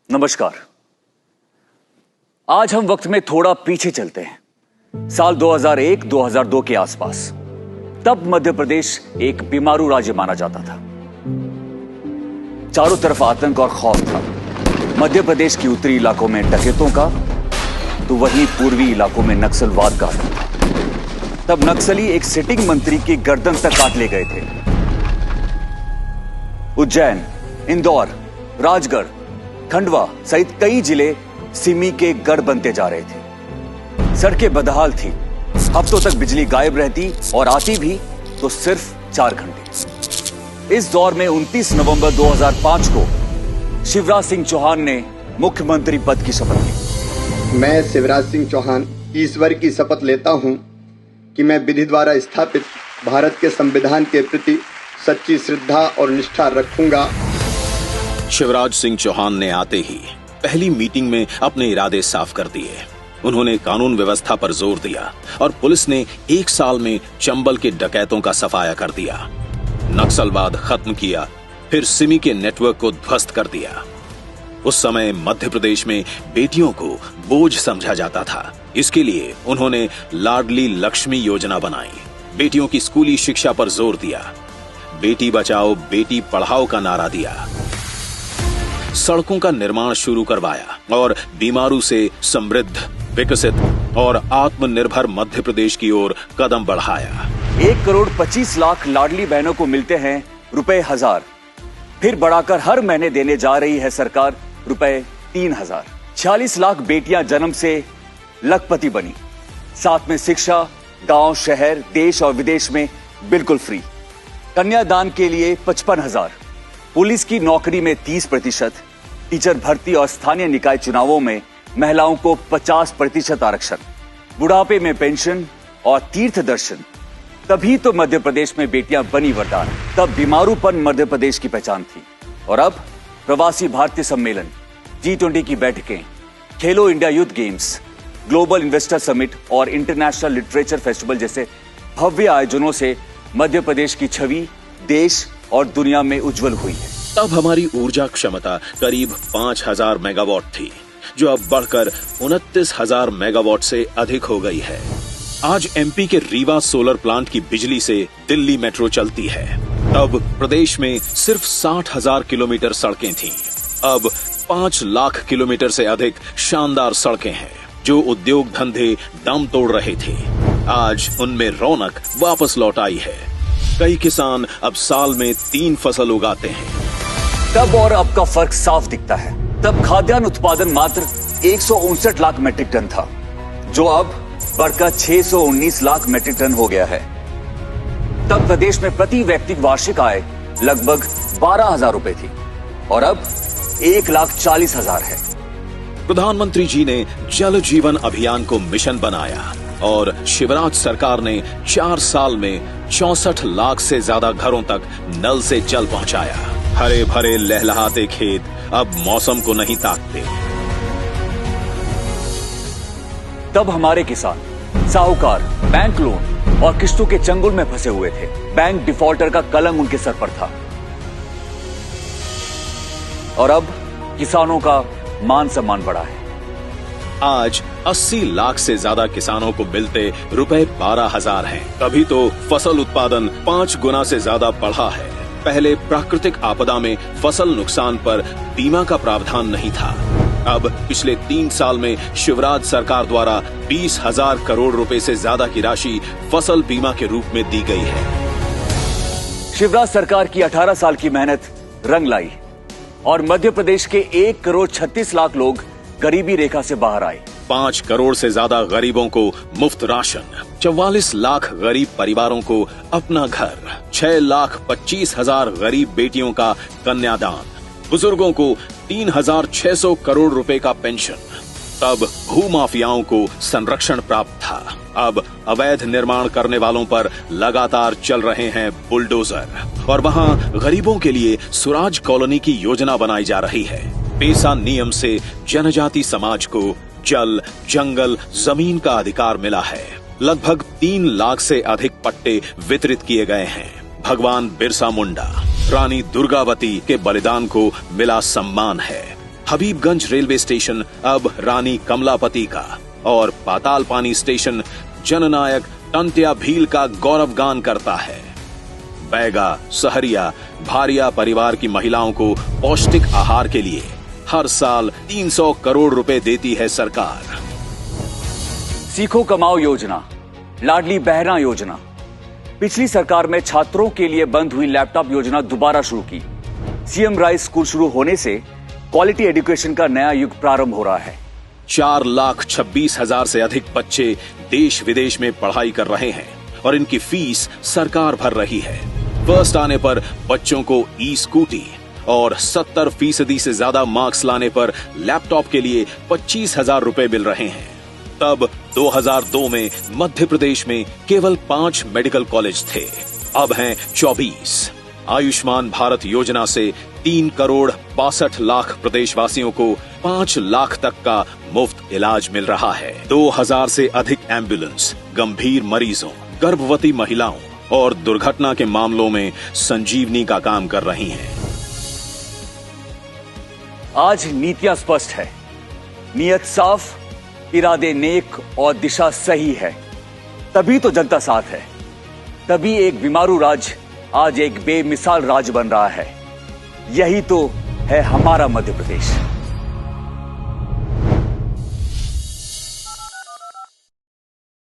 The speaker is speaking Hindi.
नमस्कार। आज हम वक्त में थोड़ा पीछे चलते हैं, साल 2001-2002 के आसपास। तब मध्य प्रदेश एक बीमारू राज्य माना जाता था। चारों तरफ आतंक और खौफ था। मध्य प्रदेश की उत्तरी इलाकों में डकैतों का, तो वहीं पूर्वी इलाकों में नक्सलवाद का था। तब नक्सली एक सिटिंग मंत्री की गर्दन तक काट ले गए थे। उज्जैन, इंदौर, राजगढ़, खंडवा सहित कई जिले सिमी के गढ़ बनते जा रहे थे। सड़कें बदहाल थी। हफ्तों तक बिजली गायब रहती और आती भी तो सिर्फ 4 घंटे। इस दौर में 29 नवंबर 2005 को शिवराज सिंह चौहान ने मुख्यमंत्री पद की शपथ ली। मैं शिवराज सिंह चौहान ईश्वर की शपथ लेता हूं कि मैं विधि द्वारा स्थापित भारत के संविधान के प्रति सच्ची श्रद्धा और निष्ठा रखूंगा। शिवराज सिंह चौहान ने आते ही पहली मीटिंग में अपने इरादे साफ कर दिए। उन्होंने कानून व्यवस्था पर जोर दिया और पुलिस ने 1 साल में चंबल के डकैतों का सफाया कर दिया, नक्सलवाद खत्म किया, फिर सिमी के नेटवर्क को ध्वस्त कर दिया। उस समय मध्य प्रदेश में बेटियों को बोझ समझा जाता था। इसके लिए उन्होंने लाडली लक्ष्मी योजना बनाई, बेटियों की स्कूली शिक्षा पर जोर दिया, बेटी बचाओ बेटी पढ़ाओ का नारा दिया, सड़कों का निर्माण शुरू करवाया और बीमारू से समृद्ध, विकसित और आत्मनिर्भर मध्य प्रदेश की ओर कदम बढ़ाया। 1,25,00,000 लाडली बहनों को मिलते हैं रुपए 1,000। फिर बढ़ाकर हर महीने देने जा रही है सरकार रुपए 3,000। 46 लाख बेटियां जन्म से लखपति बनी। साथ में शिक्षा गांव, शहर, देश और विदेश में बिल्कुल फ्री। कन्यादान के लिए 55,000। पुलिस की नौकरी में 30%, टीचर भर्ती और स्थानीय निकाय चुनावों में महिलाओं को 50% आरक्षण, बुढ़ापे में पेंशन और तीर्थ दर्शन। तभी तो मध्य प्रदेश में बेटियां बनी वरदान। तब बीमारूपन मध्य प्रदेश की पहचान थी। और अब प्रवासी भारतीय सम्मेलन, G20 की बैठकें, खेलो India youth games, global investor summit और इंटरनेशनल लिटरेचर फेस्टिवल जैसे भव्य आयोजनों से मध्य प्रदेश की छवि देश और दुनिया में उज्जवल हुई है। तब हमारी ऊर्जा क्षमता करीब 5,000 मेगावाट थी, जो अब बढ़कर 29,000 मेगावाट से अधिक हो गई है। आज एमपी के रीवा सोलर प्लांट की बिजली से दिल्ली मेट्रो चलती है। तब प्रदेश में सिर्फ 60,000 किलोमीटर सड़कें थीं। अब 5 लाख किलोमीटर से अधिक शानदार सड़कें हैं, जो उद्योग धंधे दम तोड़ रहे थे। आज उनमें रौनक वापस लौट आई है। कई किसान अब साल में 3 फसल उगाते हैं। तब और अब का फर्क साफ दिखता है। तब खाद्यान्न उत्पादन मात्र 159 लाख मैट्रिक टन था, जो अब बढ़कर 619 लाख मैट्रिक टन हो गया है। तब प्रदेश में प्रति व्यक्ति वार्षिक आय लगभग 12,000 रुपए थी और अब 1,40,000 है। प्रधानमंत्री जी ने जल जीवन अभियान को मिशन बनाया और शिवराज सरकार ने 4 साल में 64 लाख से ज्यादा घरों तक नल से जल पहुंचाया। हरे भरे लहलहाते खेत अब मौसम को नहीं ताकते। तब हमारे किसान, साहूकार, बैंक लोन और किस्तों के चंगुल में फंसे हुए थे। बैंक डिफॉल्टर का कलंक उनके सर पर था। और अब किसानों का मान सम्मान बढ़ा है। आज 80 लाख से ज्यादा किसानों को मिलते रुपए 12,000 हैं। तभी तो फसल उत्पादन 5 गुना से ज्यादा बढ़ा है। पहले प्राकृतिक आपदा में फसल नुकसान पर बीमा का प्रावधान नहीं था। अब पिछले 3 साल में शिवराज सरकार द्वारा 20,000 करोड़ रुपए से ज्यादा की राशि फसल बीमा के रूप में दी गई है। शिवराज सरकार की 18 साल की मेहनत रंग लाई और मध्य प्रदेश के 1,36,00,000 लोग गरीबी रेखा से बाहर आए। 5 करोड़ से ज्यादा गरीबों को मुफ्त राशन, 44 लाख गरीब परिवारों को अपना घर, 6,25,000 गरीब बेटियों का कन्यादान, बुजुर्गों को 3,600 करोड़ रुपए का पेंशन। तब भूमाफियाओं को संरक्षण प्राप्त था। अब अवैध निर्माण करने वालों पर लगातार चल रहे हैं बुलडोजर और वहां गरीबों के लिए सुराज कॉलोनी की योजना बनाई जा रही है। पेसा नियम से जनजाति समाज को जल, जंगल, जमीन का अधिकार मिला है। लगभग 3 लाख से अधिक पट्टे वितरित किए गए हैं। भगवान बिरसा मुंडा, रानी दुर्गावती के बलिदान को मिला सम्मान है। हबीबगंज रेलवे स्टेशन अब रानी कमलापति का और पाताल पानी स्टेशन जननायक टंट्या भील का गौरवगान करता है। बैगा, सहरिया, भारिया परिवार की महिलाओं को पौष्टिक आहार के लिए हर साल 300 करोड़ रुपए देती है सरकार। सीखो कमाओ योजना, लाडली बहना योजना। पिछली सरकार में छात्रों के लिए बंद हुई लैपटॉप योजना दोबारा शुरू की। सीएम राइस स्कूल शुरू होने से क्वालिटी एजुकेशन का नया युग प्रारंभ हो रहा है। 4,26,000 से अधिक बच्चे देश विदेश में पढ़ाई कर रहे हैं और इनकी फीस सरकार भर रही है। फर्स्ट आने पर बच्चों को ई स्कूटी और 70% से ज्यादा मार्क्स लाने पर लैपटॉप के लिए 25,000 रुपए मिल रहे हैं। तब 2002 में मध्य प्रदेश में केवल 5 मेडिकल कॉलेज थे, अब हैं 24। आयुष्मान भारत योजना से 3 करोड़ 62 लाख प्रदेशवासियों को 5 लाख तक का मुफ्त इलाज मिल रहा है। 2000 से अधिक एम्बुलेंस गंभीर मरीजों, गर्भवती महिलाओं और दुर्घटना के मामलों में संजीवनी का काम कर रही हैं। आज नीतियां स्पष्ट है, नियत साफ, इरादे नेक और दिशा सही है। तभी तो जनता साथ है, तभी एक बीमारू राज्य आज एक बेमिसाल राज्य बन रहा है। यही तो है हमारा मध्य प्रदेश।